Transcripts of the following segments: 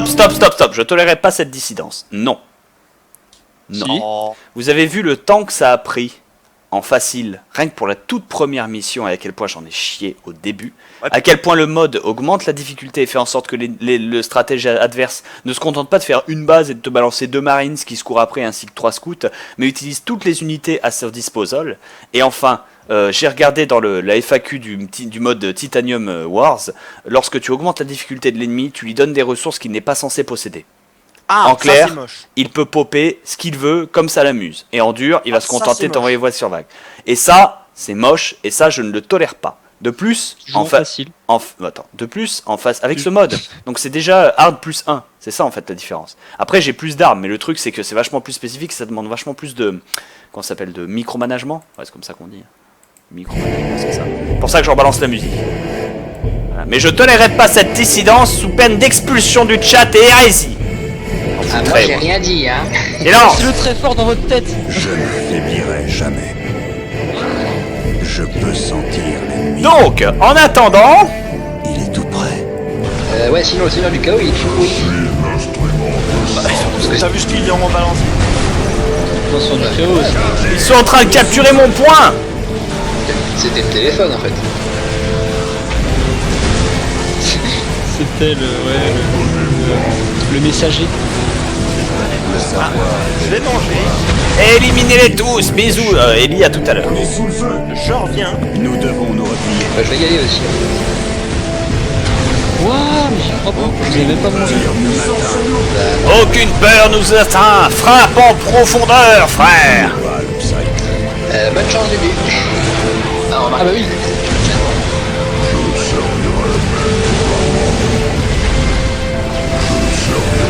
stop. Je tolérerai pas cette dissidence. Non. Non. Si. Vous avez vu le temps que ça a pris en facile, rien que pour la toute première mission, et à quel point j'en ai chié au début, Ouais. à quel point le mode augmente la difficulté et fait en sorte que le stratège adverse ne se contente pas de faire une base et de te balancer 2 marines qui se courent après ainsi que 3 scouts, mais utilise toutes les unités à son disposal. Et enfin, j'ai regardé dans la FAQ du mode Titanium Wars, lorsque tu augmentes la difficulté de l'ennemi, tu lui donnes des ressources qu'il n'est pas censé posséder. Ah, En clair, ça, c'est moche. il peut popper ce qu'il veut comme ça l'amuse. Et en dur, il va se ça, contenter c'est de t'envoyer voie sur vague. Et ça, c'est moche, et ça, je ne le tolère pas. De plus, Toujours facile. en face, avec ce mode, donc c'est déjà hard plus 1, c'est ça en fait la différence. Après j'ai plus d'armes, mais le truc c'est que c'est vachement plus spécifique, ça demande vachement plus de, comment ça s'appelle, de micromanagement, ouais c'est comme ça qu'on dit, micromanagement c'est ça, pour ça que je rebalance la musique. Voilà. Mais je tolérerai pas cette dissidence sous peine d'expulsion du chat et hérésie. Ah, moi j'ai rien dit, hein. Silence. C'est le très fort dans votre tête. Je ne faiblirai jamais. Je peux sentir l'ennemi. Donc, en attendant, Il est tout près. Ouais, sinon, du chaos, il faut oui. Parce que t'as vu ce qu'ils lui ont balancé. Attention du chaos. ils sont en train de capturer mon point. C'était le téléphone en fait. C'était le messager. Le savoir. Je vais manger. Éliminez-les tous, bisous, Ellie à tout à l'heure. Je reviens. Nous devons nous replier. Bah, je vais y aller aussi. Waouh, mais j'y crois pas. Vous avez même pas mangé. Aucune peur nous atteint, frappe en profondeur, frère. Bonne chance Dubu. Ah, remarque. Ah bah oui.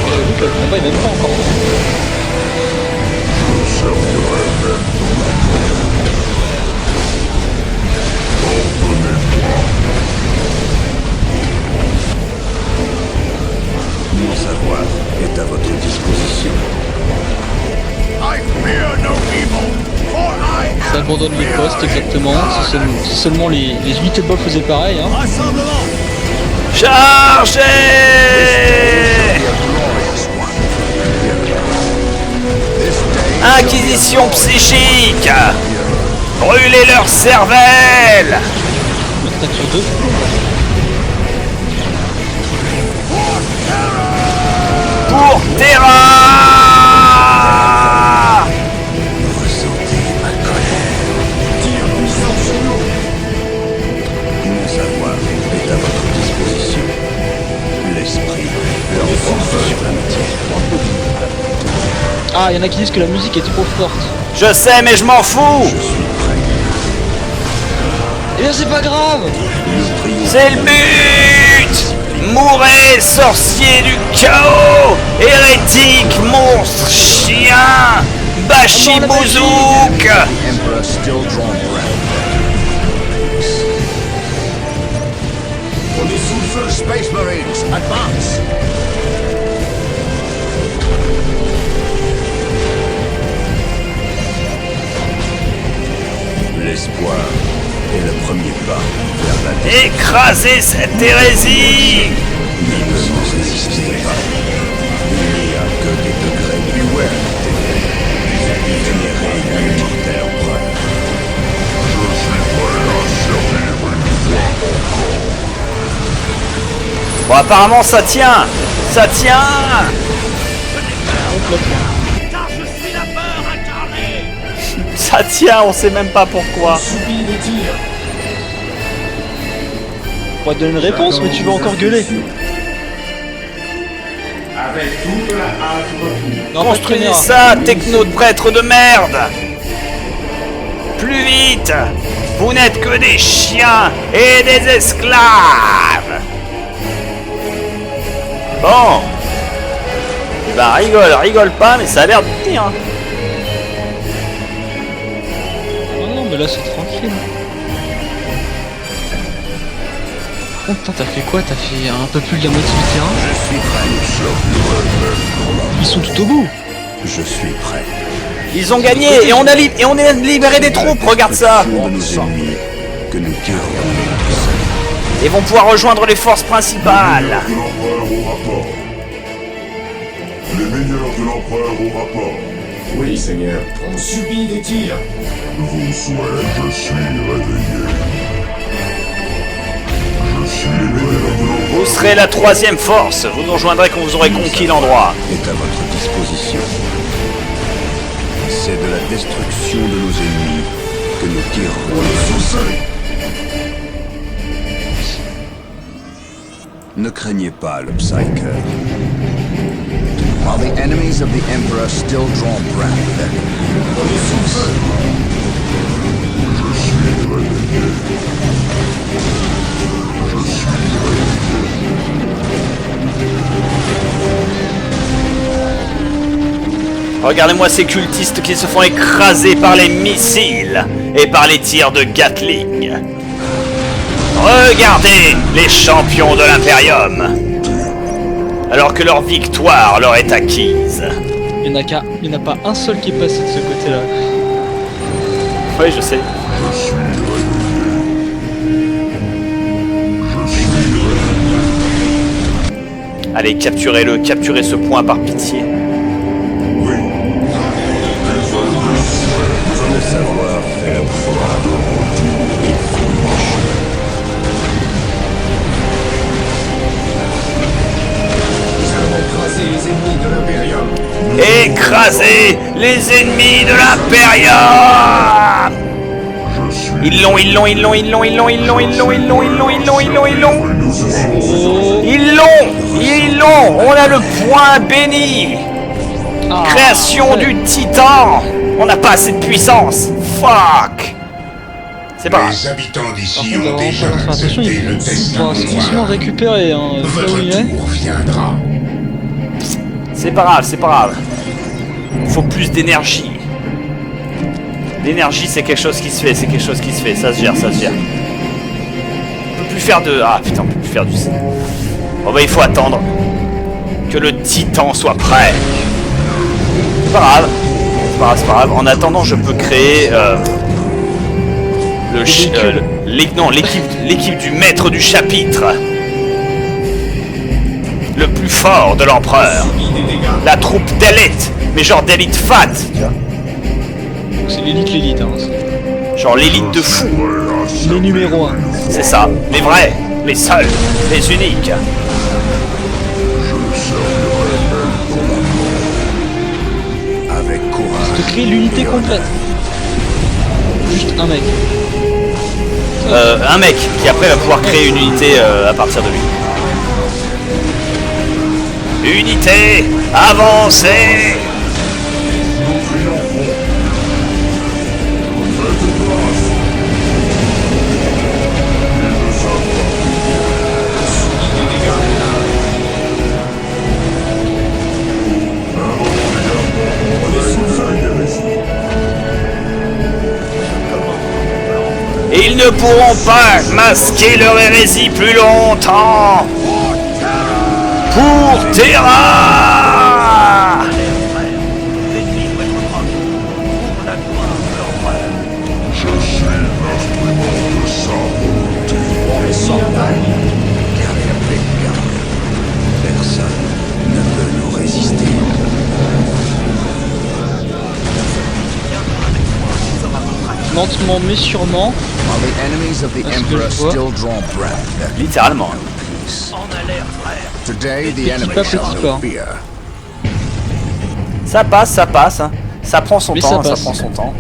J'avoue que le combat est même pas encore. Mon savoir est à votre disposition. Ça abandonne les postes exactement. Si seulement les 8 bols faisaient pareil. Hein. Chargez! Inquisition psychique! Brûlez leur cervelle! On attaque sur 2. Pour Terra! Ressentez ma colère. Mon savoir est à votre disposition. L'esprit l'emporte sur la matière. Ah, il y en a qui disent que la musique est trop forte. Je sais, mais je m'en fous! Je suis prêt. Eh bien, c'est pas grave. Nous prions. C'est le but! Mourez, sorcier du chaos! Hérétique, monstre, chien! Bachibouzouk! Emperor still drawn around. For the Sulfur Space Marines, advance! L'espoir est le premier pas vers la Écrasez cette hérésie! L'ignorance n'existe pas. Il n'y a que des degrés de beware. Vénérez l'immortel empereur. Bon, apparemment ça tient! Ça tient! Ça tient, on sait même pas pourquoi. On pourrait te donner une réponse, mais tu vas encore gueuler. Non, pas de Construisez caméra. ça, techno de prêtre de merde! Plus vite! Vous n'êtes que des chiens et des esclaves! Bon! Bah rigole pas, mais ça a l'air de tenir. Hein. Non, non, mais là c'est tranquille. Oh putain, t'as fait quoi? T'as fait un peu plus de la moitié du terrain? Je suis prêt. Ils sont tout au bout. Je suis prêt. Ils ont gagné et on a libéré des troupes, regarde ça! De nos ennemis que nous carrions. Ils vont pouvoir rejoindre les forces principales. Les meilleurs de l'empereur au rapport. Oui, Seigneur. On subit des tirs. Vos souhaits, je suis réveillé. Je suis les meilleurs de l'empereur. Vous serez la troisième force. Vous nous rejoindrez quand vous aurez conquis l'endroit. Est à votre disposition. C'est de la destruction de nos ennemis que nous tirerons. Ne craignez pas le Psyker. While the enemies of the Emperor still draw breath, Regardez-moi ces cultistes qui se font écraser par les missiles et par les tirs de Gatling. Regardez les champions de l'Imperium, alors que leur victoire leur est acquise. Il n'y en a pas un seul qui est passé de ce côté-là. Oui, je sais. Allez, capturez-le, capturez ce point par pitié. le savoir-faire Écraser les ennemis de l'Imperium. Ils l'ont. On a le point béni. Création du titan. On n'a pas assez de puissance. Fuck. C'est pas grave. Les habitants Par d'ici contre, ont on va déjà vraiment faire attention, accepté le il test faudra doucement récupérer là où Votre il est. tour viendra. C'est pas grave, c'est pas grave. Faut plus d'énergie. L'énergie, c'est quelque chose qui se fait, ça se gère, On peut plus faire de... Ah putain, on peut plus faire du... Bon bah il faut attendre que le titan soit prêt. C'est pas grave. C'est pas grave. En attendant, je peux créer... l'équipe du maître du chapitre. Le plus fort de l'empereur. La troupe d'élite. Mais genre d'élite fat. C'est l'élite, hein. Genre l'élite de fou. Les numéros 1. C'est ça. Les vrais. Les seuls. Les uniques. avec courage. Te créer l'unité complète. Juste un mec. Un mec qui après va pouvoir créer une unité à partir de lui. Unité, avancez! Ils ne pourront pas masquer leur hérésie plus longtemps. Pour Terra! Personne ne peut nous résister. Lentement mais sûrement. While the enemies of the Parce que Emperor je vois. still draw breath. Littéralement. Today the Petit enemy pas, shall petit know pas. fear. Ça passe. Hein. Ça prend son Mais temps, ça ça passe. prend son temps.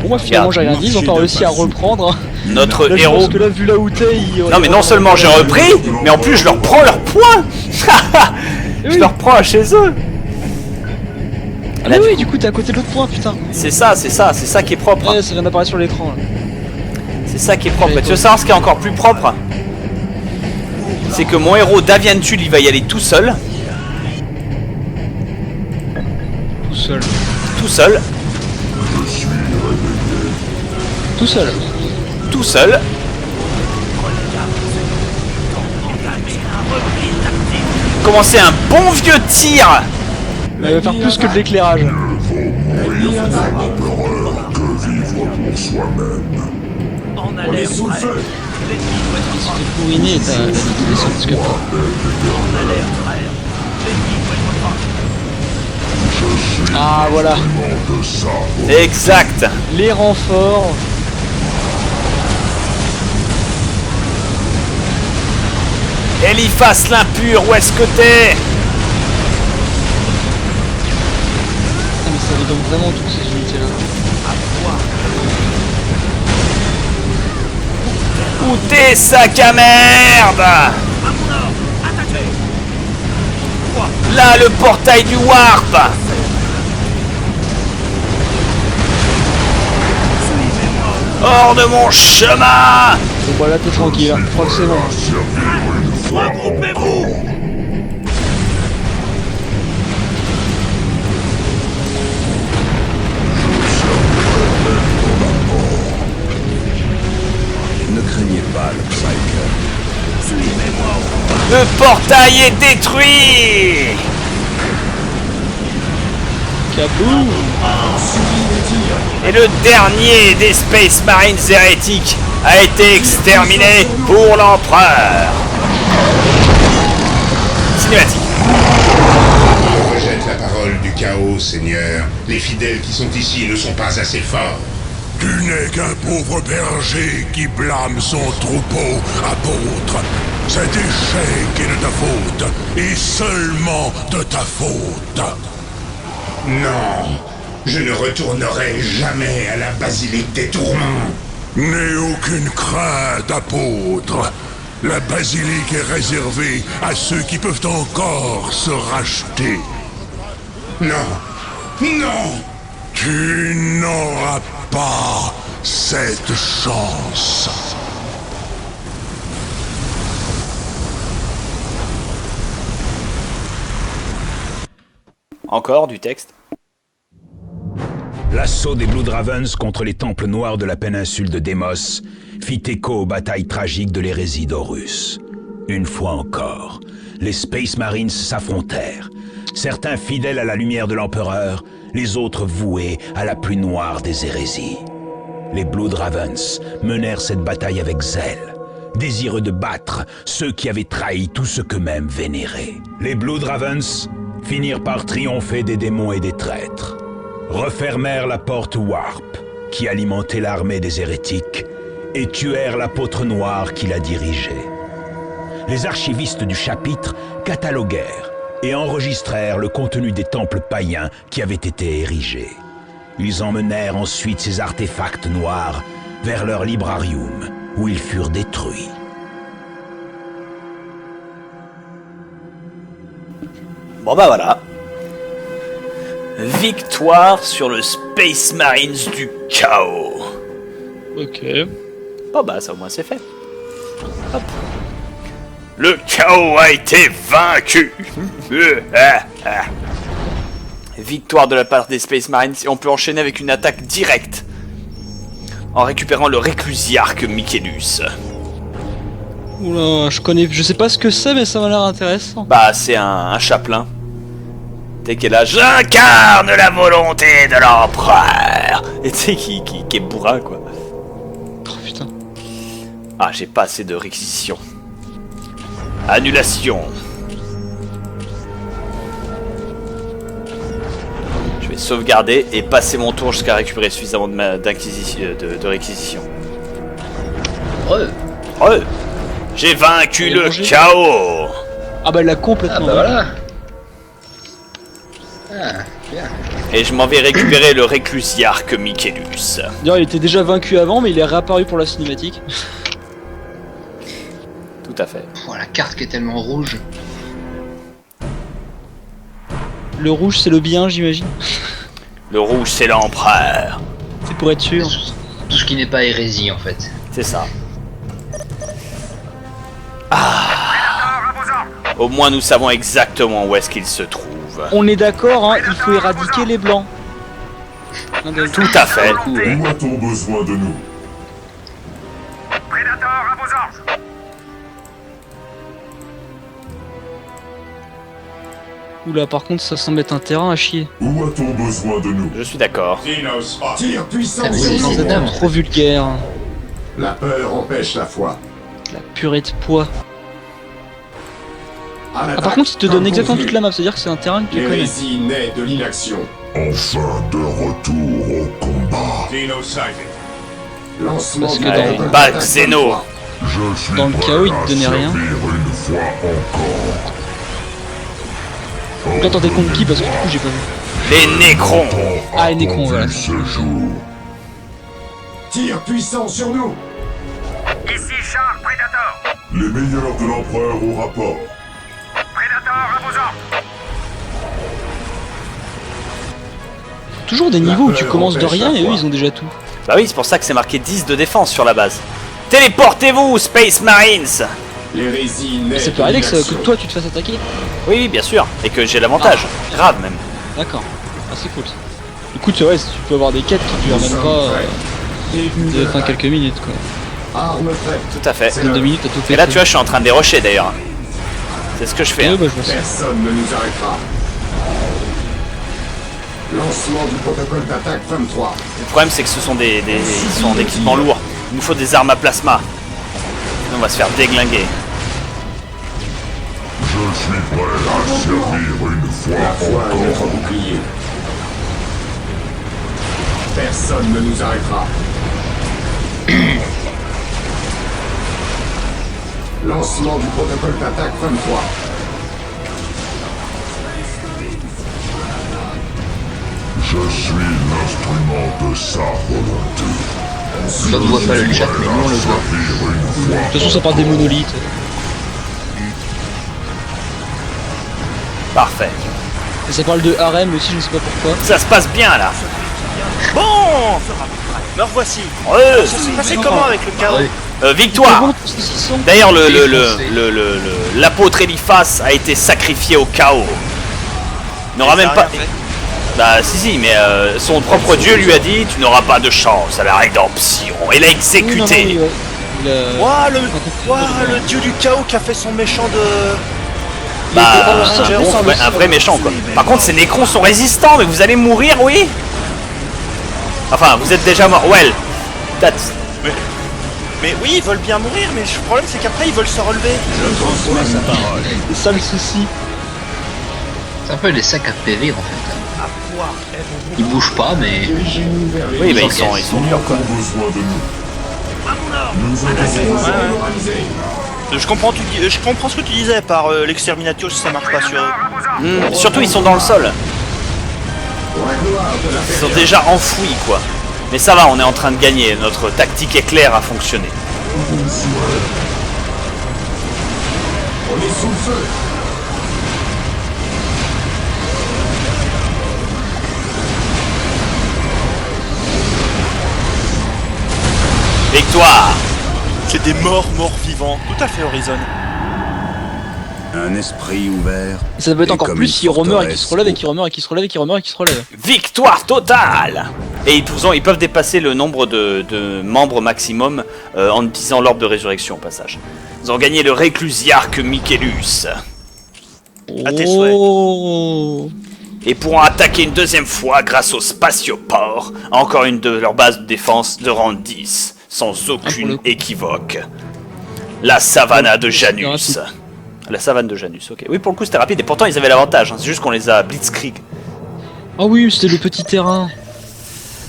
Pour moi finalement j'ai rien dit, ils ont pas réussi à reprendre. Notre Là, je héros. pense que là vu là où t'es, Non mais non seulement j'ai repris, mais en plus je leur prends leurs points. Je leur prends à chez eux. Ah Là, mais oui, du coup t'es à côté de l'autre point, putain. C'est ça qui est propre. Ouais, ça vient d'apparaître sur l'écran là. C'est ça qui est propre. Et tu veux savoir ce qui est encore plus propre? C'est que mon héros Daviantul il va y aller tout seul. Tout seul. Tout seul. Tout seul. Tout seul. Commencer un bon vieux tir. Mais il va faire plus que de l'éclairage. On est sous le feu. Il se fait bourriner et t'as des scope. Ah voilà, De ça. Exact. les renforts. Eliphas l'impur, où est-ce que t'es? Ah, mais ça dédompe vraiment toutes ces unités là. Où t'es, sac à merde? Là, le portail du Warp. Hors de mon chemin. Bon bah là t'es tranquille, hein. Je crois que c'est bon. Ne craignez pas le Psyker. Le portail est détruit. Kaboum. Et le dernier des Space Marines hérétiques a été exterminé pour l'Empereur. Cinématique. Je rejette la parole du chaos, Seigneur. Les fidèles qui sont ici ne sont pas assez forts. Tu n'es qu'un pauvre berger qui blâme son troupeau, apôtre. Cet échec est de ta faute, et seulement de ta faute. Non, je ne retournerai jamais à la basilique des tourments. N'aie aucune crainte, apôtre. La basilique est réservée à ceux qui peuvent encore se racheter. Non, non. Tu n'auras pas cette chance. Encore du texte. L'assaut des Blood Ravens contre les temples noirs de la péninsule de Démos fit écho aux batailles tragiques de l'hérésie d'Horus. Une fois encore, les Space Marines s'affrontèrent, certains fidèles à la lumière de l'Empereur, les autres voués à la plus noire des hérésies. Les Blood Ravens menèrent cette bataille avec zèle, désireux de battre ceux qui avaient trahi tout ce qu'eux-mêmes vénéraient. Les Blood Ravens finirent par triompher des démons et des traîtres, refermèrent la porte Warp, qui alimentait l'armée des hérétiques, et tuèrent l'apôtre noir qui la dirigeait. Les archivistes du chapitre cataloguèrent et enregistrèrent le contenu des temples païens qui avaient été érigés. Ils emmenèrent ensuite ces artefacts noirs vers leur librarium, où ils furent détruits. Bon bah voilà. Victoire sur le Space Marines du chaos. Ok. Bon bah ça au moins c'est fait. Hop. Le chaos a été vaincu. Victoire de la part des Space Marines et on peut enchaîner avec une attaque directe en récupérant le réclusiarque Mycénus. Oula, je sais pas ce que c'est, mais ça m'a l'air intéressant. Bah c'est un chapelain. Dès qu'elle là, j'incarne la volonté de l'empereur. Et tu sais qui est bourrin quoi. Oh putain. Ah j'ai pas assez de réquisition. Annulation. Je vais sauvegarder et passer mon tour jusqu'à récupérer suffisamment de réquisition. J'ai vaincu le chaos. Ah bah il l'a complètement. Ah bah voilà. Ah, bien. Et je m'en vais récupérer le réclusiarque Mycénus. D'ailleurs il était déjà vaincu avant, mais il est réapparu pour la cinématique. Tout à fait. Oh, la carte qui est tellement rouge. Le rouge c'est le bien, j'imagine. Le rouge c'est l'empereur. C'est pour être sûr. Tout ce qui n'est pas hérésie en fait. C'est ça. Ah. Au moins nous savons exactement où est-ce qu'il se trouve. On est d'accord, hein, il faut éradiquer les blancs. Tout à fait. Où a-t-on besoin de nous? Oula, par contre ça semble être un terrain à chier. Où a-t-on besoin de nous? Je suis d'accord. Tir puissant. Ah, mais c'est sans énorme. Trop vulgaire. La peur empêche la foi. La purée de poids. À Ah l'attaque, par contre il te donne comme exactement convenu. toute la map, c'est-à-dire que c'est un terrain que tu connais. L'hérésie naît de l'inaction. Enfin de retour au combat. Lancement Parce que du dans- protocole Bah, d'attaque Xeno. 23. Je suis Dans le prêt chaos, il te à donnait rien. servir une fois encore. Toi t'en contre qui parce que du coup j'ai pas vu. Les Nécrons. Ah, les Nécrons, voilà. Ce jour. Tir puissant sur nous. Ici Charles, Predator. Les meilleurs de l'empereur au rapport. Predator, à vos ordres. Toujours des niveaux où tu commences de rien et eux ils ont déjà tout. Bah oui, c'est pour ça que c'est marqué 10 de défense sur la base. Téléportez-vous, Space Marines. L'hérésie Mais naît ça de peut arriver que l'inaction. toi tu te fasses attaquer. Oui, oui, bien sûr. Et que j'ai l'avantage. Grave même. D'accord. Ah c'est cool ça. Écoute ouais, tu peux avoir des quêtes qui durent Nous même sommes pas prêts. Début de enfin quelques minutes quoi. Arme faite. Tout à fait. En 2 minutes t'as tout fait. Et là, tu vois, je suis en train de dérocher d'ailleurs. C'est ce que je fais. Ouais, hein. bah, je vois ça. Personne ne nous arrêtera. Lancement du protocole d'attaque 23. Le problème, c'est que ce sont ils sont en équipement lourd. Il nous faut des armes à plasma. Sinon, on va se faire déglinguer. Je suis prêt à servir une fois La foi est notre encore. bouclier. Personne ne nous arrêtera. Lancement du protocole d'attaque 23. Je suis l'instrument de sa volonté. On ne voit pas le chat, mais nous on le voit. Servir une fois De toute façon ça parle des monolithes. Parfait. Et ça parle de harem aussi, je ne sais pas pourquoi. Ça se passe bien là. Bon, me revoici. Ouais. Ça s'est passé comment avec le chaos? Ouais. Victoire. D'ailleurs, Défoncé. l'apôtre Eliphas a été sacrifié au chaos. Il n'aura même pas. Bah si, mais son propre dieu lui a dit tu n'auras pas de chance à la rédemption. Et l'a exécuté. Ouah, le dieu du chaos qui a fait son méchant de... Bah, Ranger, bon, sans ouais, un vrai méchant quoi. Par contre, ces Nécrons sont résistants, mais vous allez mourir, oui. Enfin, vous êtes déjà mort. Well, that's... Mais oui, ils veulent bien mourir, mais le problème c'est qu'après ils veulent se relever. C'est ça le souci. C'est un peu les sacs à périr en fait. Ils bougent pas, mais. Dirigez-nous vers les Oui, bah ils enquêtes. sont durs quoi. besoin de nous. Nous Laissez-nous Ouais, ouais. démoraliser. Je comprends ce que tu disais par l'exterminatio si ça marche pas sur eux. Surtout, ils sont dans le sol. Pour la gloire de la Ils sont période. déjà enfouis quoi. Mais ça va, on est en train de gagner. Notre tactique éclair a fonctionné. On est sous le feu. Victoire. C'est des morts vivants. Tout à fait Horizon. Un esprit ouvert. Et ça peut être Et encore comme plus une s'il remeurt et qu'il se forteresse relève et qu'il remeurt et qu'il se relève et qu'il remeurt et qu'il se relève. Victoire totale. Et ils peuvent dépasser le nombre de membres maximum en utilisant l'orbe de résurrection au passage. Ils ont gagné le réclusiarque Michaelus. À tes souhaits. Oh. Et pourront attaquer une deuxième fois grâce au spatioport, encore une de leurs bases de défense de rang 10, sans pour le aucune coup. équivoque. La savana de C'était Janus. rapide. La savane de Janus, ok. Oui, pour le coup, c'était rapide, et pourtant, ils avaient l'avantage, hein. C'est juste qu'on les a blitzkrieg. Ah oui, c'était le petit terrain.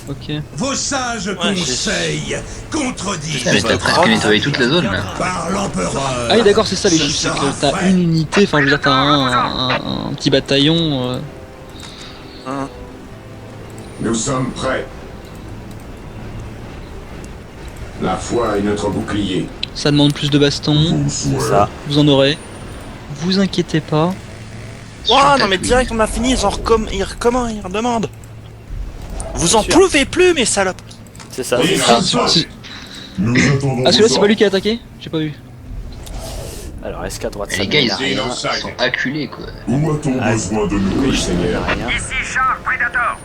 Ok. Vos sages conseils contredisent Mais t'as presque nettoyé toute la zone là. par l'empereur. Ah oui d'accord c'est ça les chiffres, c'est que t'as une unité, enfin je veux dire t'as un petit bataillon. Nous sommes prêts. La foi est notre bouclier. Ça demande plus de bastons, Ça. vous en aurez. Vous inquiétez pas. Ouah, non mais direct on a fini, ils redemandent. Vous en pouvez plus mes salopes. C'est ça. Et c'est ça. Si- Nous attendons. Ah celui-là c'est pas lui qui a attaqué? J'ai pas vu. Alors, SK à droite, Et ça les gars ils mène à rien. sont acculés quoi. Où a-t-on besoin de nous, Gauche, ça mène Seigneur? à rien. Ici Charles, Predator.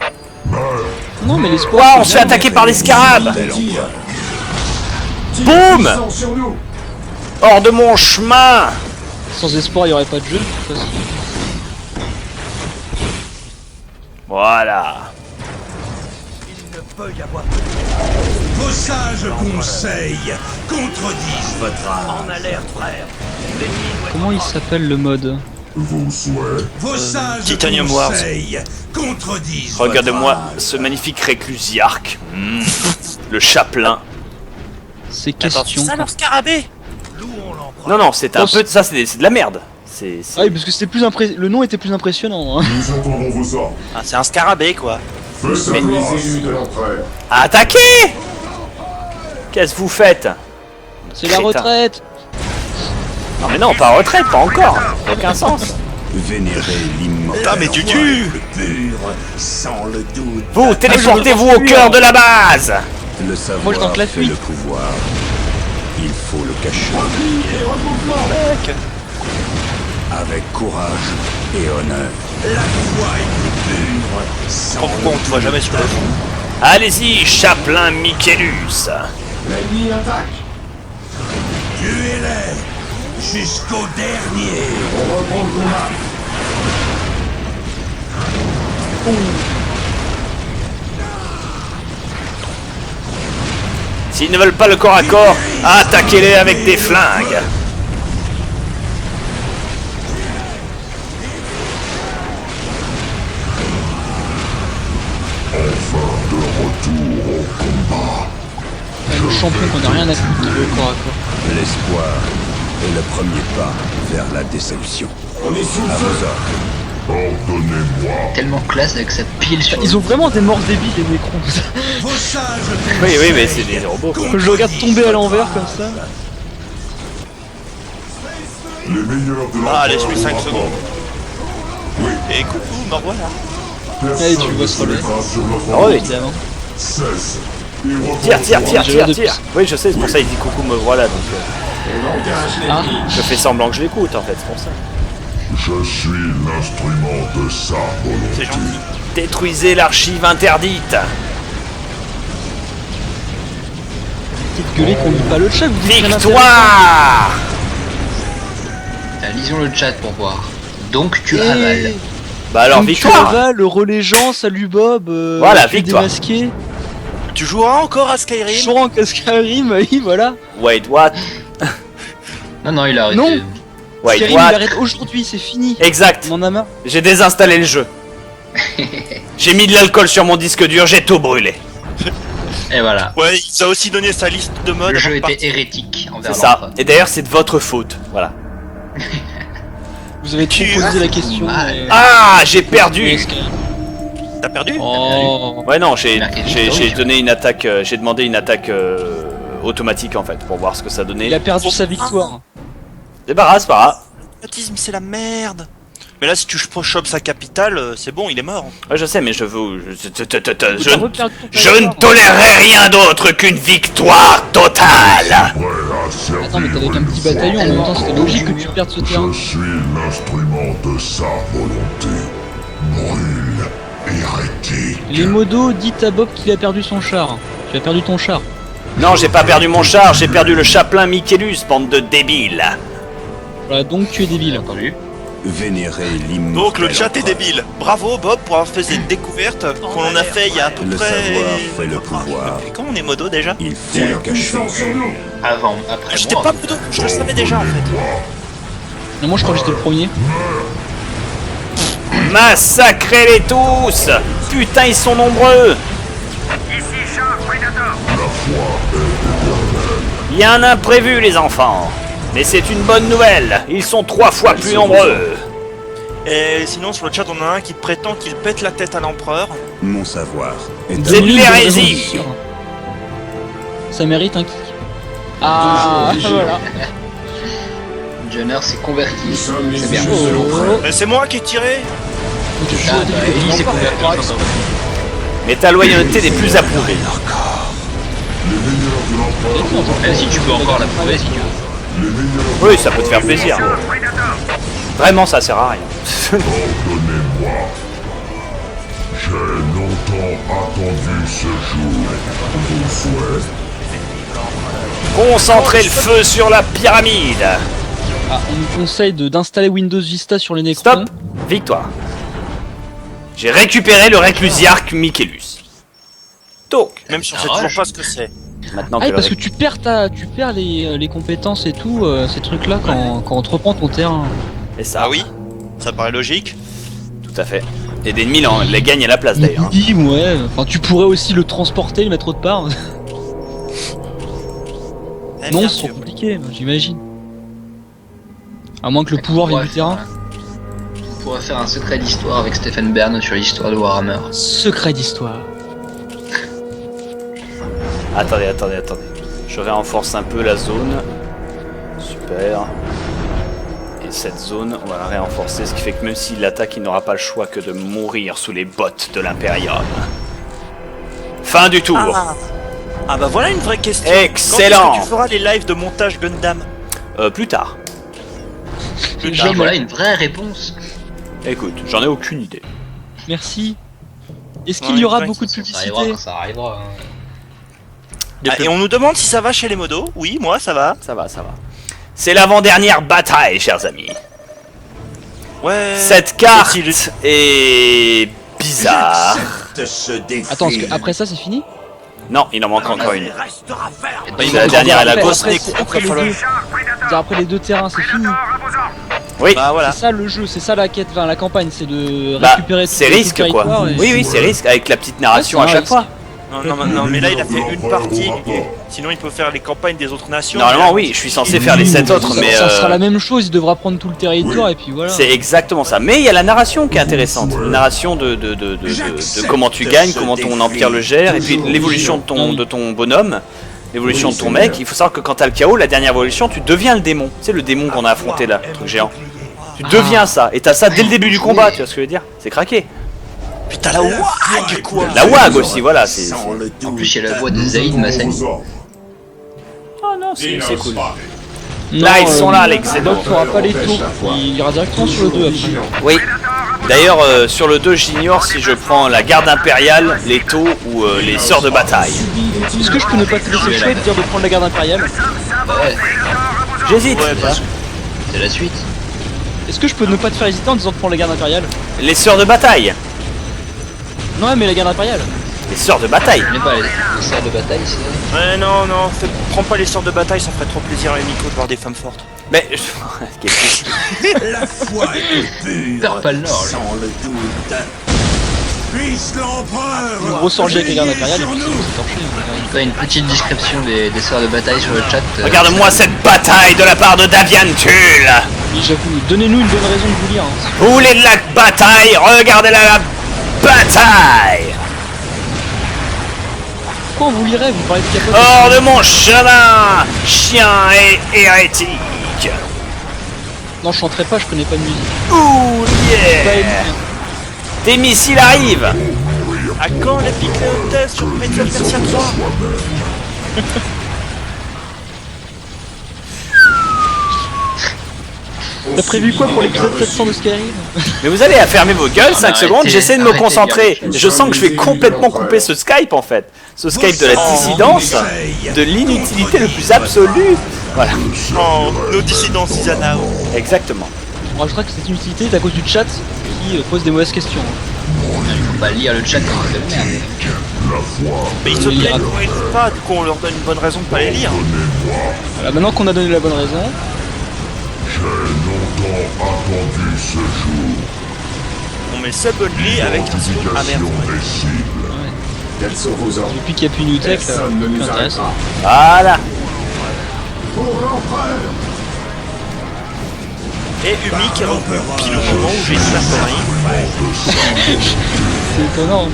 Non mais l'espoir. Ouah, on c'est se fait bien. attaquer par les scarabs. Tir. Tir Boum. puissant sur nous. Hors de mon chemin. Sans espoir il y aurait pas de jeu de toute façon. Voilà. Vos sages conseils contredisent votre âme. Comment il s'appelle le mode? Vos souhaits. Vos sages Titanium Wars. conseils contredisent Regardez-moi votre âme. ce magnifique réclusiarque. Le chapelain. C'est Attends, question. c'est ça leur scarabée? Non, non, c'est un peu... Ça, c'est de la merde. C'est... Ah oui, parce que c'était plus le nom était plus impressionnant. Hein. Nous attendons vos ordres. Ah, c'est un scarabée quoi. Faites savoir les élus de l'entraide. Attaquez! Qu'est-ce que vous faites? C'est la Crétin. retraite. Non mais non, pas retraite, pas encore. Ça n'a aucun sens. Vénérez l'immortel Ah, mais Le Dudu! roi est le pur, sans le doute. Vous, téléportez-vous au cœur de la base. Le Moi, je tente savoir la fait fuite. le pouvoir. Il faut le cacher. Avec courage et honneur. La foi est plus pure, sans Pourquoi on te voit jamais sur le front? Allez-y, chapelain Michaelus. L'ennemi attaque. tuez-les jusqu'au dernier. On reprend le combat. S'ils ne veulent pas le corps à corps, attaquez-les avec des flingues. Le champion qu'on a rien à foutre qui veut au corps à corps. L'espoir est le premier pas vers la déception. On est sous le À feu. vos ordres. Pardonnez-moi. Tellement classe avec sa pile sur Ils ont vraiment des morts débiles les Necrons. Vos sages Oui, oui, mais c'est des robots. Quand je le regarde tomber à l'envers comme ça. Les meilleurs de Ah, l'entraide laisse-lui 5 vont secondes. attendre. Et coucou, me revoilà. Personne Allez, tu le vois ne se se relever. mettra sur notre Ah oui. Évidemment. Cesse. Et retourne Tire, tire, au tire, roi. tire, tire. Oui, je sais, c'est pour ça qu'il dit coucou, me voilà. Donc, On engage les Ah. je fais semblant que je l'écoute en fait, c'est pour ça. Je suis l'instrument de sa volonté. C'est gentil. Détruisez l'archive interdite. Petite gueulée qu'on lit pas le chat, vous dites rien à faire. Victoire. Lisons le chat pour voir. Donc tu Eh, avales. Bah alors, donc victoire. Tu avales, le relais Jean, salut Bob. Voilà, tu es victoire. démasqué. Tu joueras encore à Skyrim? Jean Skyrim, oui, voilà. Wait, what? Non, non, il a arrêté. Non. Wait, Skyrim, il what? arrête aujourd'hui, c'est fini. Exact. On en a marre. J'ai désinstallé le jeu. J'ai mis de l'alcool sur mon disque dur, j'ai tout brûlé. Et voilà. Ouais, il nous a aussi donné sa liste de modes. Le jeu avant de était partir. hérétique envers C'est ça. l'empereur. Et d'ailleurs, c'est de votre faute. Voilà. Vous avez trop posé la question. mal. mais- Ah, j'ai Oui, perdu. Skyrim. T'as perdu? Oh. Ouais, non, j'ai Marqué j'ai- victoire, j'ai oui. donné une attaque, j'ai demandé une attaque automatique en fait pour voir ce que ça donnait. Il a perdu sa victoire. Débarrasse, pas grave. L'autisme, c'est la merde. Mais là, si tu chopes sa capitale, c'est bon, il est mort. Ouais, je sais, mais je veux. T'as reperdu ton Je ne victoire. tolérerai rien d'autre qu'une victoire totale. Prêt à Attends, mais servir t'es avec un petit le bataillon, en même temps c'était Oh, logique que tu perdes ce terrain. Je suis l'instrument de sa volonté. Brûle, hérétique. Les modos, dites à Bob qu'il a perdu son char. Tu as perdu ton char. Non, j'ai pas perdu mon char, j'ai perdu le chapelain Michaelus, bande de débiles. Voilà, donc tu es débile. Entendu. Vénérez l'immortel Donc le chat est empereur. débile. Bravo Bob pour avoir fait cette découverte qu'on en a fait il y a à peu Le près... savoir fait le pouvoir. Depuis quand on est modo déjà? Il faut le cacher. Puissant sur nous. Avant, après J'étais moi. pas modo, je le savais déjà en fait. Non, moi je crois que j'étais le premier. Massacrez-les tous. Putain, ils sont nombreux. Ici Char Predator. Il y a un imprévu, les enfants. Mais c'est une bonne nouvelle, ils sont 3 fois plus nombreux. Et sinon sur le chat on en a un qui prétend qu'il pète la tête à l'empereur. Mon savoir est C'est de Donne-lui une l'hérésie. bonne raison, sûr. Ça mérite un kick. Ah, voilà. Jenner s'est converti. Nous sommes les C'est bien. élus de l'entraide. Mais c'est moi qui ai tiré. Tu Ah, bah, Ellie s'est converti. Mais ta loyauté n'est plus approuvée. Les meilleurs de l'empereur. Même si tu peux encore la prouver si tu veux. Les meilleurs. Oui, ça peut te faire plaisir. Char Predator. Vraiment, ça sert à rien. Pardonnez-moi. J'ai longtemps attendu ce jour. Vos souhaits. Concentrez le feu sur la pyramide. Ah, on nous conseille d'installer Windows Vista sur les Necrons. Stop. Victoire. J'ai récupéré le réclusiarque Michaelus. Donc, Même si on sait Ah, toujours je- pas ce que c'est. maintenant Ah, que oui, le parce que tu perds les compétences et tout, ces trucs là quand on te reprend ton terrain. Et ça. Ah oui. Ça paraît logique. Tout à fait. Et d'ennemis les gagnent à la place d'ailleurs. Oui, ouais. Enfin, tu pourrais aussi le transporter, le mettre autre part. Eh, Non, bien c'est trop sûr. compliqué, j'imagine. À moins que le pouvoir vienne du terrain. On pourrait faire un secret d'histoire avec Stephen Bern sur l'histoire de Warhammer. Secret d'histoire. Attendez. Je renforce un peu la zone. Super. Et cette zone, on va la renforcer, ce qui fait que même s'il attaque, il n'aura pas le choix que de mourir sous les bottes de l'Imperium. Fin du tour. Ah bah voilà une vraie question. Excellent. Quand est-ce que tu feras les lives de montage Gundam? Plus tard. Plus Et tard. voilà une vraie réponse. Écoute, j'en ai aucune idée. Merci. Est-ce qu'il Ouais, y aura ouais, beaucoup de Ça arrivera publicité? quand ça arrivera. Ah, et on nous demande si ça va chez les modos. Oui, moi ça va. Ça va. C'est l'avant-dernière bataille, chers amis. Ouais. Cette carte est bizarre. Attends, parce que après ça, c'est fini? Non, il en manque encore une. Et La dernière est la Après, grosse. après, après les deux. C'est-à-dire après les deux terrains, c'est fini. Oui. Bah voilà. C'est ça le jeu, c'est ça la quête, enfin la campagne, c'est de Bah, récupérer c'est tout le risque quoi. territoire et- Oui, c'est risque avec la petite narration Ouais, à c'est chaque un fois. Non, mais là il a fait une partie. Sinon il peut faire les campagnes des autres nations. Normalement, oui, je suis censé faire les 7 autres, mais Ça sera la même chose, il devra prendre tout le territoire et puis voilà. c'est exactement ça. Mais il y a la narration qui est intéressante. La narration de comment tu gagnes, comment ton empire le gère, et puis l'évolution de ton bonhomme, l'évolution de ton mec. Il faut savoir que quand t'as le chaos, la dernière évolution, tu deviens le démon. C'est le démon qu'on a affronté là, le truc géant. Tu deviens ça, et t'as ça dès le début du combat, tu vois ce que je veux dire? C'est craqué. Putain la WAG quoi. La WAG aussi, voilà. C'est... En plus, il y a la voix de Zaid Massani. Oh non, c'est cool. Non, Là, ils sont là, les Xenos. Doc fera pas les tours, il ira directement sur le 2 après. Oui. D'ailleurs, sur le 2, j'ignore si je prends la garde impériale, les taux ou les sœurs de bataille. Est-ce que je peux ne pas te laisser le choix et te dire de prendre la garde impériale? Ouais, J'hésite. Ouais, parce que c'est la suite. Est-ce que je peux ne pas te faire hésiter en disant de prendre la garde impériale? Les sœurs de bataille. Non mais la garde impériale. Les sœurs de bataille. Je connais pas les salles de bataille, c'est... ouais, non, prends pas les sorts de bataille, ça ferait trop plaisir à Emiko de voir des femmes fortes. Mais... La foi est pure, Perds pas le nord, là. sans le doute. Puisse l'empereur Une grosse orgie avec la garde impériale et sur puis nous. c'est torché. T'as une petite description des salles de bataille sur le chat. Regarde-moi cette bataille de la part de Davian Tull. Oui j'avoue, donnez-nous une bonne raison de vous lire. Hein. Vous voulez de la bataille? Regardez la bataille. Pourquoi on vous lirait? Vous parlez de capote? Hors de mon chemin, chien et hérétique. Non je chanterai pas, je connais pas de musique. Ouh Pas yeah. ému. Des missiles arrivent. À quand l'Epic Test sur Prince of Persia 3? T'as prévu quoi pour l'épisode 700 de Skyrim? Mais vous allez à fermer vos gueules 5 arrêtez, secondes, j'essaie de me arrêtez, concentrer. gars. Je sens que je vais complètement couper ce Skype en fait. Ce Skype de la dissidence, de l'inutilité le plus absolue. Voilà, Oh, nos dissidents Susanao. exactement. On rajoutera que cette utilité est à cause du chat qui pose des mauvaises questions. Faut pas lire le chat quand on fait le merde. Mais ils se plaignent quand ils lisent pas, du coup on leur donne une bonne raison de pas les lire. Voilà, maintenant qu'on a donné la bonne raison, J'ai longtemps attendu ce jour. On met sub only avec un son amer. Des cibles. Quels sont vos ordres? depuis qu'il n'y a plus Newtech, Personne ne nous c'est intéressant. Voilà. Pour l'empereur. Et Umi qui est revenu pile au moment où j'ai dit la connerie. C'est étonnant.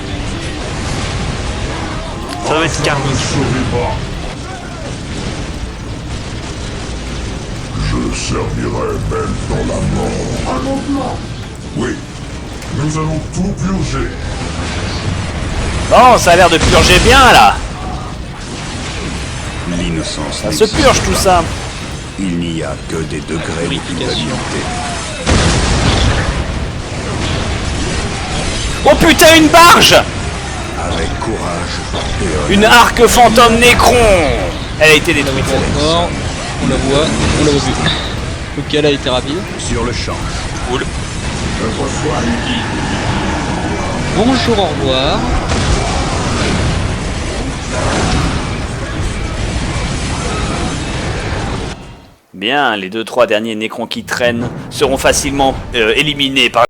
Ça doit être karmique. Je servirai même dans la mort. À mon plan. Oui. Nous allons tout purger. Bon, ça a l'air de purger bien là. L'innocence Ça se n'existe purge tout pas. ça. Il n'y a que des degrés de culpabilité. Oh putain, une barge. Avec courage et Une arc fantôme Nécron. Elle a été détruite. Encore, on la voit vu. Ok, elle a été rapide. sur le champ. Cool. Bonjour, au revoir. Bien, les 2-3 derniers Nécrons qui traînent seront facilement éliminés par